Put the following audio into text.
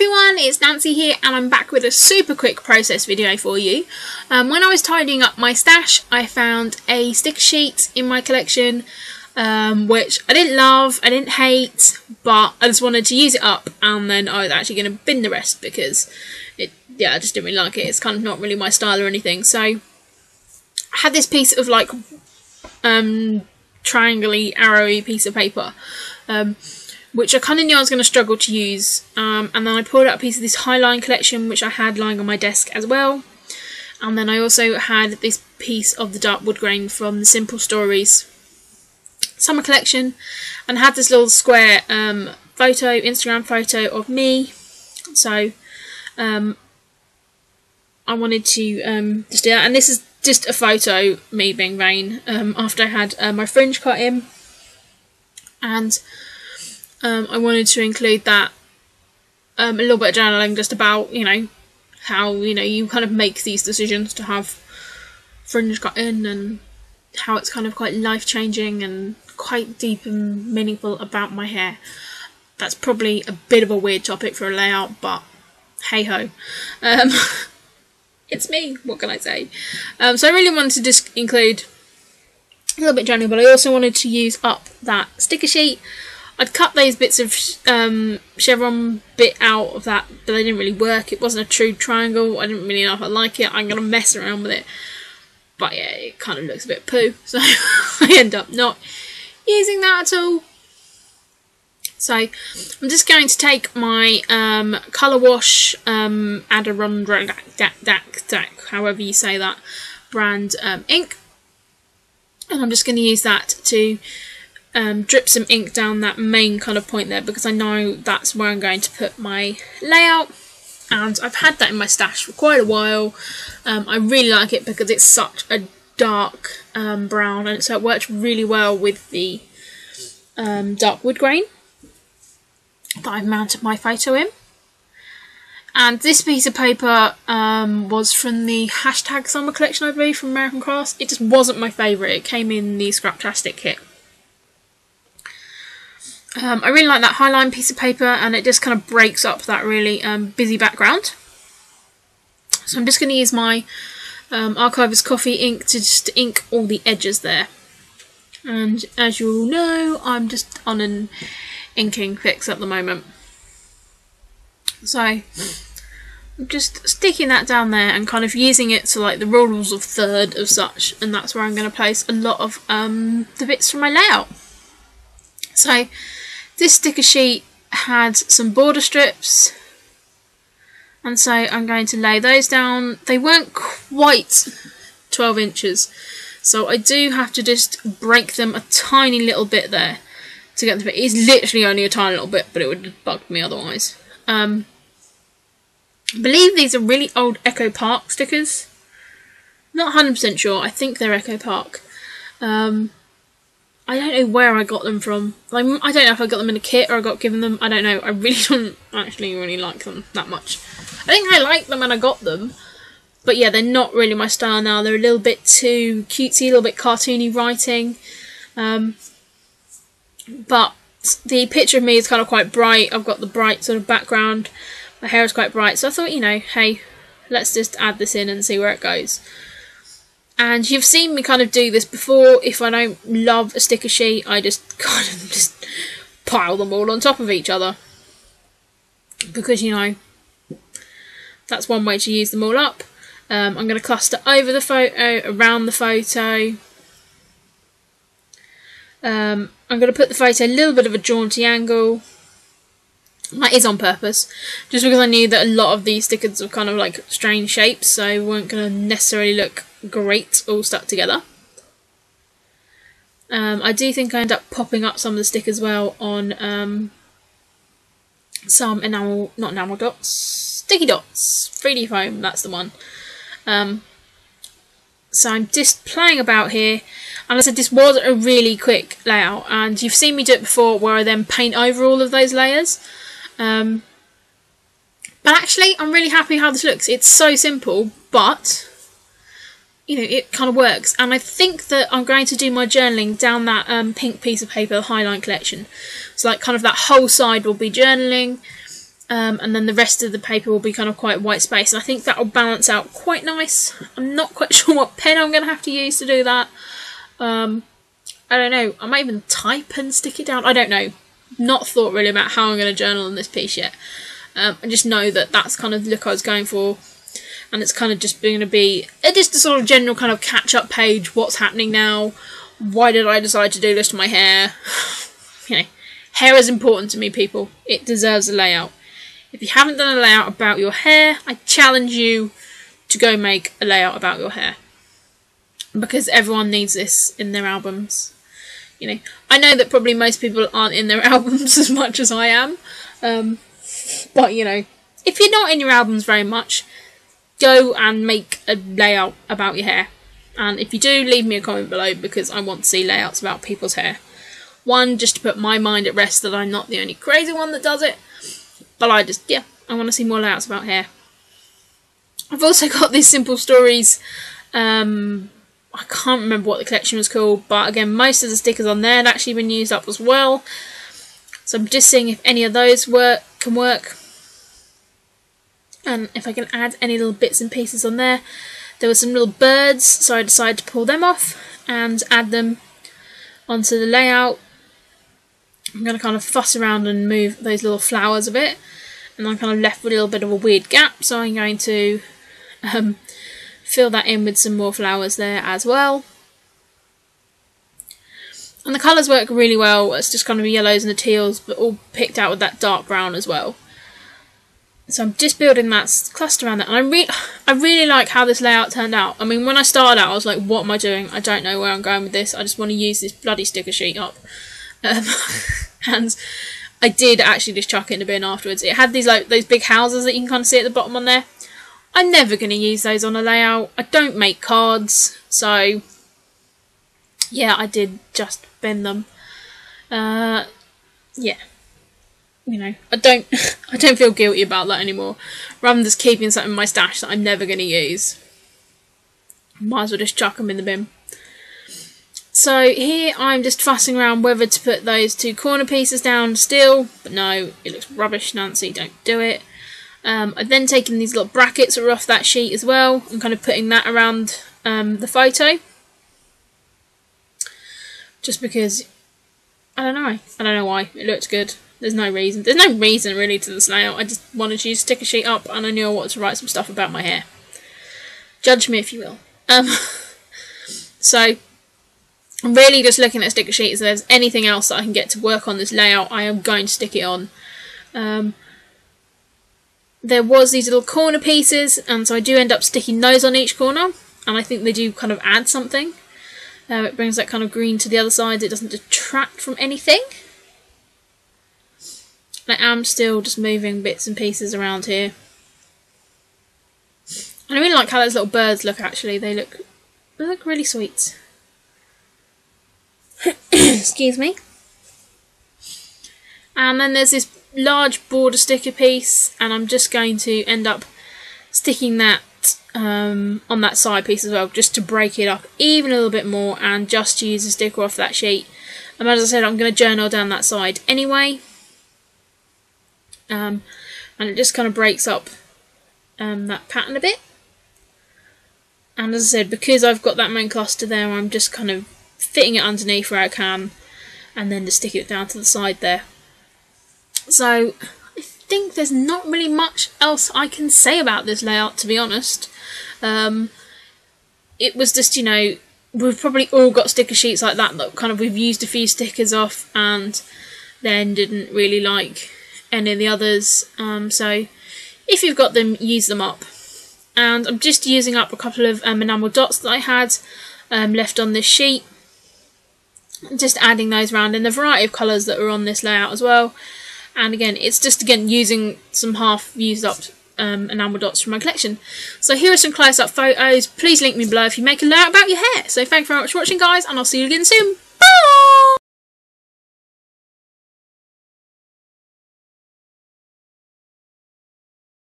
everyone, it's Nancy here and I'm back with a super quick process video for you. When I was tidying up my stash, I found a sticker sheet in my collection which I didn't love, I didn't hate, but I just wanted to use it up, and then I was actually going to bin the rest because I just didn't really like it. It's kind of not really my style or anything. So I had this piece of like triangle-y, arrowy piece of paper which I kind of knew I was going to struggle to use, and then I pulled out a piece of this Highline collection which I had lying on my desk as well, and then I also had this piece of the dark wood grain from the Simple Stories summer collection, and had this little square Instagram photo of me. So I wanted to just do that, and this is just a photo, me being vain, after I had my fringe cut in, and I wanted to include that, a little bit of journaling just about, how, you kind of make these decisions to have fringe cut in, and how it's kind of quite life-changing and quite deep and meaningful about my hair. That's probably a bit of a weird topic for a layout, but hey-ho. It's me, what can I say? So I really wanted to just include a little bit of journaling, but I also wanted to use up that sticker sheet. I'd cut those bits of chevron bit out of that, but they didn't really work. It wasn't a true triangle. I didn't really know if I like it. I'm going to mess around with it. But yeah, it kind of looks a bit poo. So I end up not using that at all. So I'm just going to take my colour wash Adirondack, however you say that, brand ink. And I'm just going to use that to drip some ink down that main kind of point there, because I know that's where I'm going to put my layout, and I've had that in my stash for quite a while. I really like it because it's such a dark brown, and so it works really well with the dark wood grain that I've mounted my photo in. And this piece of paper was from the #summer collection, I believe, from American Crafts. It just wasn't my favourite. It came in the Scraptastic kit. I really like that Highline piece of paper, and it just kind of breaks up that really busy background. So I'm just going to use my Archiver's Coffee ink to just ink all the edges there. And as you all know, I'm just on an inking fix at the moment. So I'm just sticking that down there and kind of using it to like the rules of third of such, and that's where I'm going to place a lot of the bits from my layout. So this sticker sheet had some border strips, and so I'm going to lay those down. They weren't quite 12 inches, so I do have to just break them a tiny little bit there to get the bit. It's literally only a tiny little bit, but it would have bugged me otherwise. I believe these are really old Echo Park stickers. Not 100% sure. I think they're Echo Park. I don't know where I got them from. I don't know if I got them in a kit or I got given them. I don't know. I really don't actually really like them that much. I think I liked them when I got them, but yeah, they're not really my style now. They're a little bit too cutesy, a little bit cartoony writing. But the picture of me is kind of quite bright. I've got the bright sort of background. My hair is quite bright, so I thought, hey, let's just add this in and see where it goes. And you've seen me kind of do this before. If I don't love a sticker sheet, I just kind of just pile them all on top of each other. Because, that's one way to use them all up. I'm going to cluster over the photo, around the photo. I'm going to put the photo a little bit of a jaunty angle. That is on purpose, just because I knew that a lot of these stickers were kind of like strange shapes, so they weren't going to necessarily look great all stuck together. I do think I end up popping up some of the stickers well on some not enamel dots, sticky dots, 3D foam, that's the one. So I'm just playing about here, and as I said, this was a really quick layout, and you've seen me do it before where I then paint over all of those layers. But actually, I'm really happy how this looks. It's so simple, but it kind of works. And I think that I'm going to do my journaling down that pink piece of paper, the Highline collection. So like kind of that whole side will be journaling, and then the rest of the paper will be kind of quite white space, and I think that will balance out quite nice. I'm not quite sure what pen I'm going to have to use to do that. I don't know, I might even type and stick it down, I don't know. Not thought really about how I'm going to journal on this piece yet. I just know that that's kind of the look I was going for, and it's kind of just going to be just a sort of general kind of catch-up page. What's happening now? Why did I decide to do this to my hair? You know, hair is important to me, people. It deserves a layout. If you haven't done a layout about your hair, I challenge you to go make a layout about your hair, because everyone needs this in their albums. You know, I know that probably most people aren't in their albums as much as I am, but you know, if you're not in your albums very much, go and make a layout about your hair. And if you do, leave me a comment below, because I want to see layouts about people's hair. One, just to put my mind at rest that I'm not the only crazy one that does it, but I want to see more layouts about hair. I've also got these simple stories. I can't remember what the collection was called, but again, most of the stickers on there had actually been used up as well. So I'm just seeing if any of those can work, and if I can add any little bits and pieces on there. There were some little birds, so I decided to pull them off and add them onto the layout. I'm going to kind of fuss around and move those little flowers a bit, and I'm kind of left with a little bit of a weird gap, so I'm going to fill that in with some more flowers there as well. And the colours work really well. It's just kind of the yellows and the teals, but all picked out with that dark brown as well. So I'm just building that cluster around that, and I really like how this layout turned out. I mean, when I started out, I was like, what am I doing? I don't know where I'm going with this. I just want to use this bloody sticker sheet up. And I did actually just chuck it in the bin afterwards. It had those big houses that you can kind of see at the bottom on there. I'm never going to use those on a layout. I don't make cards, so yeah, I did just bin them. Yeah, you know, I don't feel guilty about that anymore. Rather than just keeping something in my stash that I'm never going to use, might as well just chuck them in the bin. So here I'm just fussing around whether to put those two corner pieces down still, but no, it looks rubbish, Nancy, don't do it. I've then taken these little brackets that are off that sheet as well, and kind of putting that around the photo. Just because, I don't know why, it looks good. There's no reason really to this layout. I just wanted to use a sticker sheet up, and I knew I wanted to write some stuff about my hair. Judge me if you will. So I'm really just looking at sticker sheets. If there's anything else that I can get to work on this layout, I am going to stick it on. There was these little corner pieces, and so I do end up sticking those on each corner, and I think they do kind of add something. It brings that kind of green to the other side. It doesn't detract from anything. I am still just moving bits and pieces around here. And I really like how those little birds look, actually. They look really sweet. Excuse me. And then there's this large border sticker piece, and I'm just going to end up sticking that on that side piece as well, just to break it up even a little bit more, and just to use a sticker off that sheet. And as I said, I'm going to journal down that side anyway. And it just kind of breaks up that pattern a bit. And as I said, because I've got that main cluster there, I'm just kind of fitting it underneath where I can, and then just sticking it down to the side there. So I think there's not really much else I can say about this layout, to be honest. It was just, you know, we've probably all got sticker sheets like that kind of we've used a few stickers off and then didn't really like any of the others. So if you've got them, use them up. And I'm just using up a couple of enamel dots that I had left on this sheet. Just adding those around in the variety of colours that are on this layout as well. And again, it's just using some half used up enamel dots from my collection. So here are some close up photos. Please link me below if you make a layout about your hair. So thank you very much for watching, guys, and I'll see you again soon.